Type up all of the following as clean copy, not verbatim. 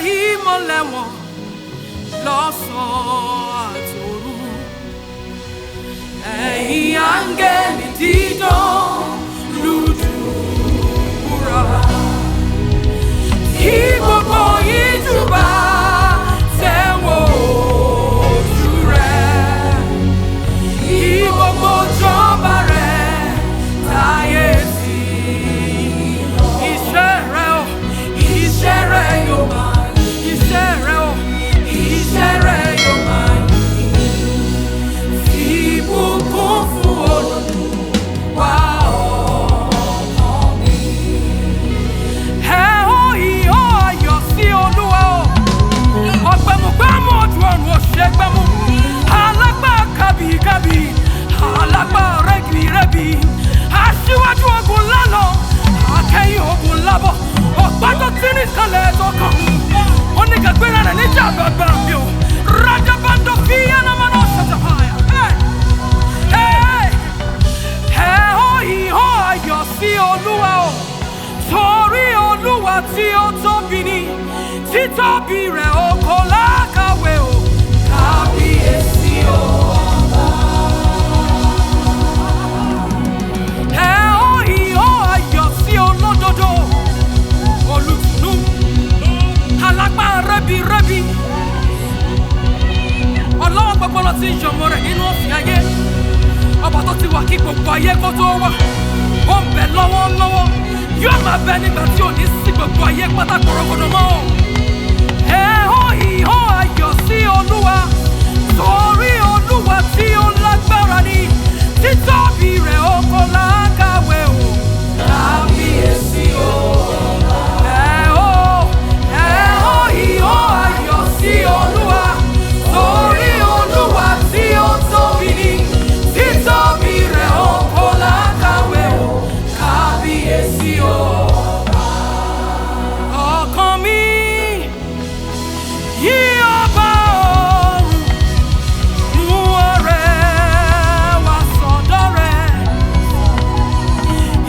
ìmọ́lẹ̀ wọn lọ́sàn-án àtòru. Ẹ̀yin áńgẹ́lì dídán lùdùrà, kí gbogbo yín júbà tẹ̀wọ̀ ojú rẹ̀, kí gbogbo jọba rẹ̀ táyé sí. Iṣẹ́ rẹ̀ yóò máa yìn, iṣẹ́ rẹ̀ yóò máa yìn. Fi ìbùkún fún Olúwa ọkàn mi. Ẹ ó ìhó ayọ̀ sí Olúwa o. Ọ̀gbẹ̀mùgbẹ̀mù ojú ọ̀run òṣègbẹ̀mù. Alágbá kábíkábí, alágbá rẹ́gìrẹ́bì. Aṣíwájú ogun lánàá, akẹ́yìn ogun lábọ̀. Ọ̀pá tó tí ní kalẹ̀ tó kàn. Oníkàgbéra rẹ̀ níjà gbàgbà mi o. Rájábándó fi yánnamánà ṣàtàpáyà. Ẹ ó ìhó ayọ̀ sí Olúwa o. Torí Olúwa tí ó tóbi ni, títóbi rẹ̀ ó kò lákàwé o. Kábíyèsí o Ọba. Ẹ ó ìhó ayọ̀ sí olódodo, olùtùnú, alágbá rẹ́bírẹ́bí. Ọlọ́wọ́ gbọgbọlọ tí ń yọmọ rẹ̀ nínú òfin ayé. Ọba tó ti wà kí gbogbo ayé kó tó wà. Ó ń bẹ lọ́wọ́lọ́wọ́, yóò máa bẹ nígbà tí ò ní sí gbogbo ayé pátá kọ̀rọ̀kọ̀dọ̀ mọ́. Ẹ ó ìhó ayọ̀ sí Olúwa, torí Olúwa tí ó lágbára ni, títóbi rẹ̀ ó kò lákàwé o. Kábíyèsí o. Ẹ ó ìhó ayọ̀ sí Olúwa, torí Olúwa tí ó tóbi ni, títóbi rẹ̀ ó kò lákàwé o. Kábíyèsí o. Ọkàn mi yí ọba ọ̀run, mú ọrẹ wá sọ́dọ̀ rẹ̀.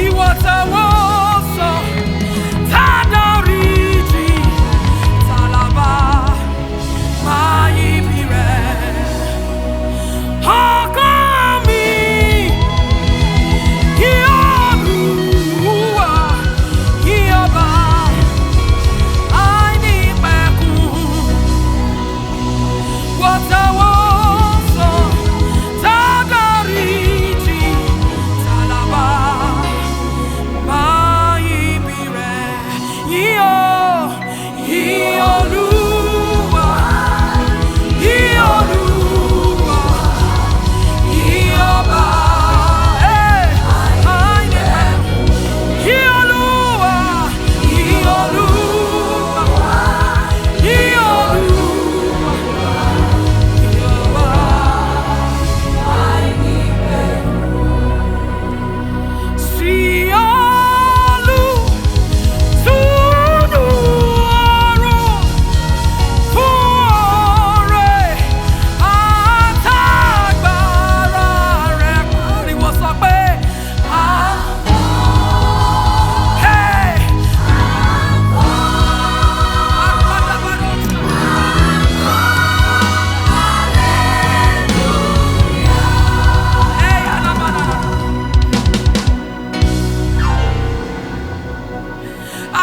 Ìwọ táwọn sọ, tá dáríjì, tálábà máa yíbi rẹ̀. Ọkàn mi yí Olúwa, yí ọba àìnípẹ̀kun. Ìwọ táwọn sọ, tá dáríjì, tálábà máa yíbi rẹ̀. Yí Olúwa, yí Olúwa, yí ọba àìnípẹ̀kun. Yí Olúwa, yí Olúwa, yí Olúwa, yí ọba àìnípẹ̀kun. Sí olùtùnú ọ̀run, fún oore àtàgbàrà rẹ̀. Pariwo sọ pé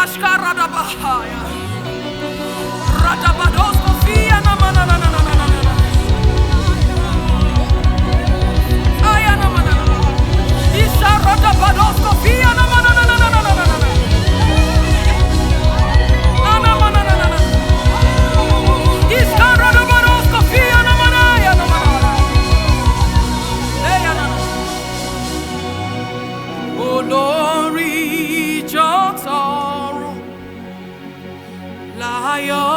Ashkaradabahaya. Radabados Kofia Namanana. Aya Namanana. Isha Radabados Kofia Namanana. Anamanana. Isha Radabados Kofia Namanaya Namanana. Eya Nana. Olórí ìjọ tọ̀run, láyọ̀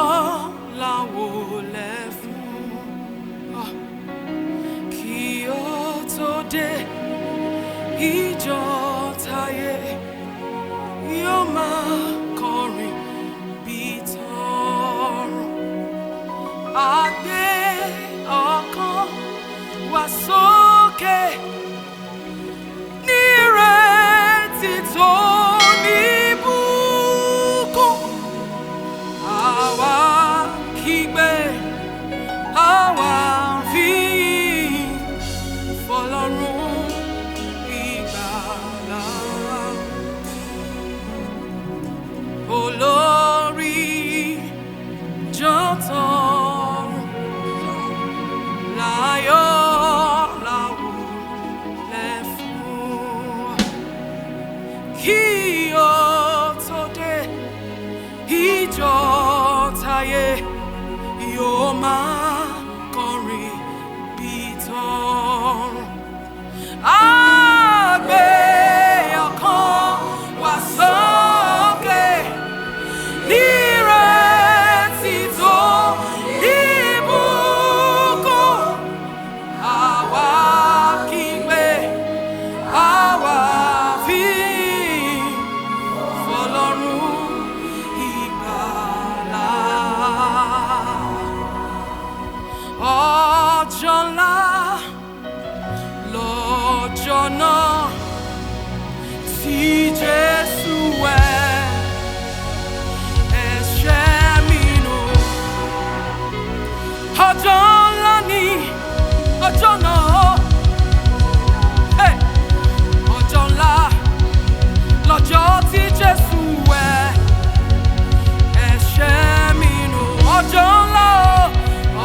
láwọlẹ̀ fún. Kí ó tó dé, ìjọ táyé yóò máa kọrin bí tọ̀run. A gbé ọkàn wa sókè nírètí tó ní ìbùkún. Àwa máa kọrin bí tọrùn. A gbé ọkàn wa sókè nírètí tó ìbùkún. Àwa kígbe, àwa fi fọlọ́run ìgbàlà. Ọjọ́ ńlá lọ́jọ́ náà tí Jésù wẹ̀ ẹ̀ṣẹ̀ mi nù. Ọjọ́ ńlá ni ọjọ́ náà. Hey! Ọjọ́ ńlá lọ́jọ́ tí Jésù wẹ̀ ẹ̀ṣẹ̀ mi nù. Ọjọ́ ńlá o,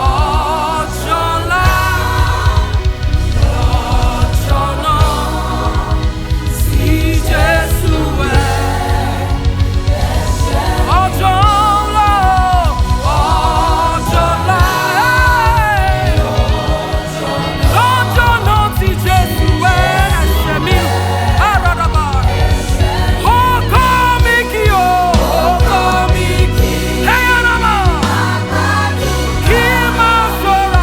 ọjọ́ ńlá lọ́jọ́ náà tí Jésù wẹ̀ ẹ̀ṣẹ̀ mi nù. Ọjọ́ ńlá o, ọjọ́ ńlá, lọ́jọ́ náà tí Jésù wẹ̀ ẹ̀ṣẹ̀ mi nù. Àràdàbà. Ọkọ mi kí o, ọkọ mi kí. Ẹ̀yà náà mà. Kí n máa ṣọ́ra,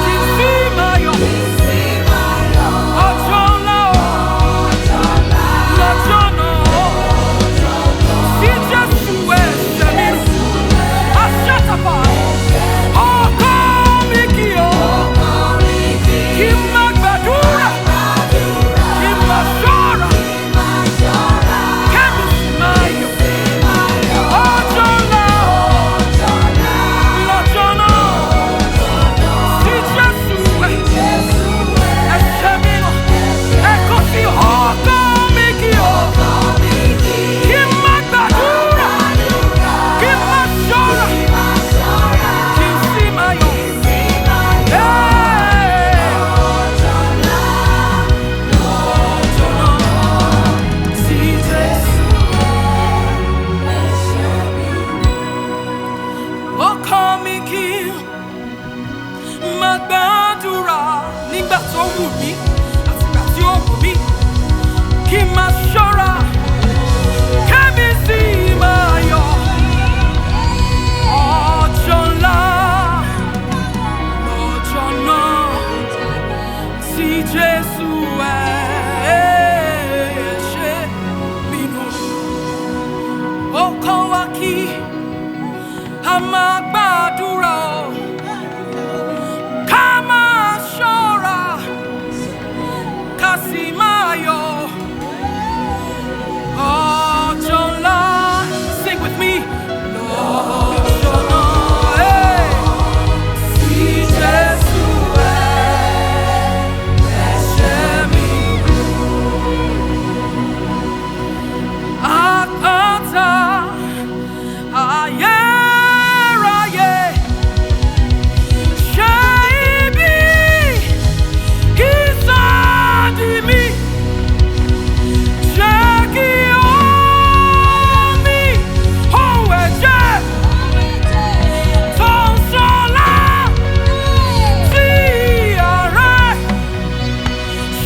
kí n sì máa yọ̀. Ọjọ́ ńlá o, lọ́jọ́ náà tí Jésù wẹ̀ ẹ̀ṣẹ̀ mi nù. Àṣàtàpà. Ọkọ mi kí o, kí n máa gbàdúrà, kí n máa ṣọ́ra, kẹ́mi sì máa yọ̀. Ọjọ́ ńlá o, lọ́jọ́ náà tí Jésù wẹ̀ ẹ̀ṣẹ̀ mi nù. Ẹ̀kọ́ sí ọkọ mi kí o, kí n máa gbàdúrà, kí n máa ṣọ́ra, kí n sì máa yọ̀. Ọjọ́ náà tí Jésù ọkọ mi kí n máa gbàdúrà nígbà tó wù mí àtìgbà tí ó wù mí, kí n máa ṣọ́ra, kẹ́mi sì máa yọ̀. Ọjọ́ ńlá lọ́jọ́ náà tí Jésù ẹ̀ṣẹ̀ mi nù. Ó kọ́ wa kí a máa gbàdúrà o, ká máa ṣọ́ra, ká sì máa yọ̀. Ọjọ́ ńlá, sing with me. Lọ́jọ́ náà, tí Jésù ẹ̀ṣẹ̀ mi nù. Àpáta ayérayé, ṣe ibi ìsádi mi. Jẹ́ kí omi òun ẹ̀jẹ̀ tó ń ṣọlá sí ara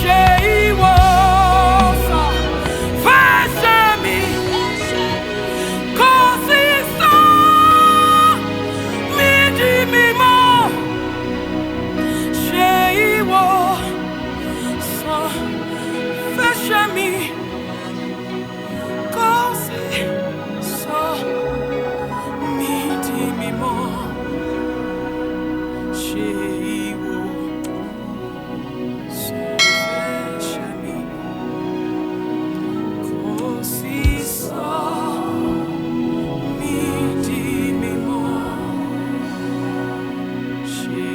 ṣe ìwòsàn fẹ́ṣẹ̀ mi. Kò sí sọ mí di mímọ́, ṣe ìwòsàn fẹ́ṣẹ̀ mi. Kò sí sọ mí di mímọ́, ṣe ìwòsàn fẹ́ṣẹ̀ mi. Kò sí sọ mí di mímọ́, ṣe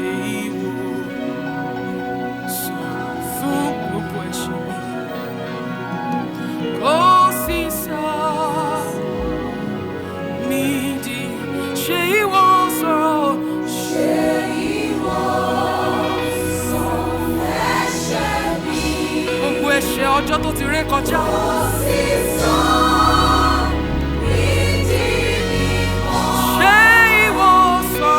ìwòsàn fún gbogbo ẹ̀ṣẹ̀ mi. Kò sí sọ mí di, ṣe ìwòsàn, ṣe ìwòsàn fẹ́ṣẹ̀ mi. Gbogbo ẹ̀ṣẹ̀ ọjọ́ tó ti ré kọjá. Kò sí sọ mí di mímọ́, ṣe ìwòsàn.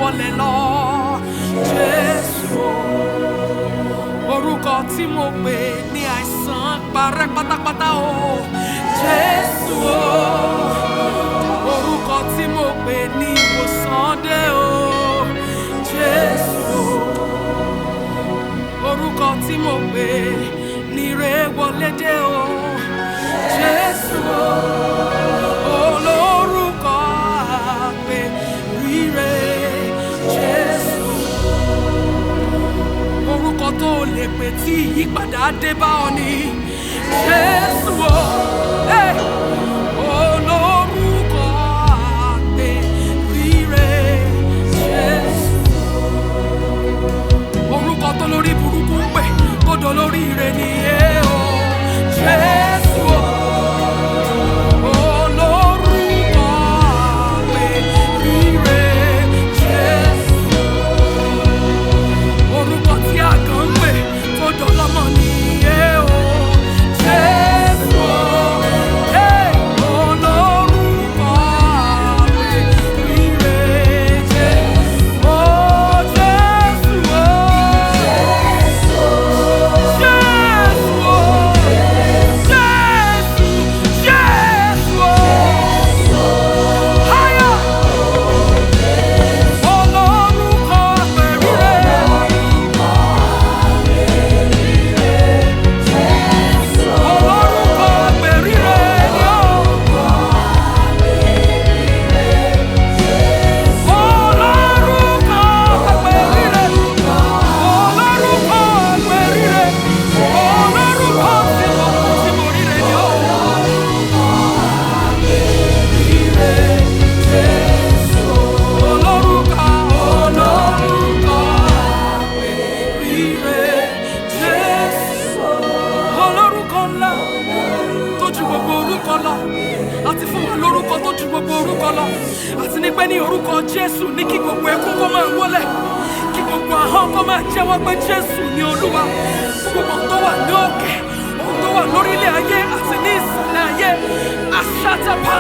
wọlé lọ. Jésù, orúkọ tí mo pè ní àìsàn parẹ́ pátápátá o. Jésù, orúkọ tí mo pè ní ìwòsàn dé o. Jésù, orúkọ tí mo pè ní ire wọlé dé o. Jésù, olórúkọ àpèrire. Jésù, orúkọ tó lè pè tí ìyípadà dé bá ọ ní. Jésù, olórúkọ àpèrire. Jésù, orúkọ tó lórí burúkú ń pè tó dolórí ire nìyẹn o. Jésù, olórúkọ àpèrire. Jésù, orúkọ tí àgàn ń pè tó dọlọ́mọ nìyẹn o. Jésù, olórúkọ àpèrire. Jésù, àti fún wa lórúkọ tó ju gbogbo orúkọ lọ, àti ní pé ní orúkọ Jésù ní kí gbogbo ẹkún kó máa wólẹ̀, kí gbogbo ahọ́n kó máa jẹ́wọ́ pé Jésù ni Olúwa. Fún gbogbo tó wà ní òkè, ohun tó wà lórílẹ̀ ayé àti ní ìsàlẹ̀ ayé, àṣàtàpá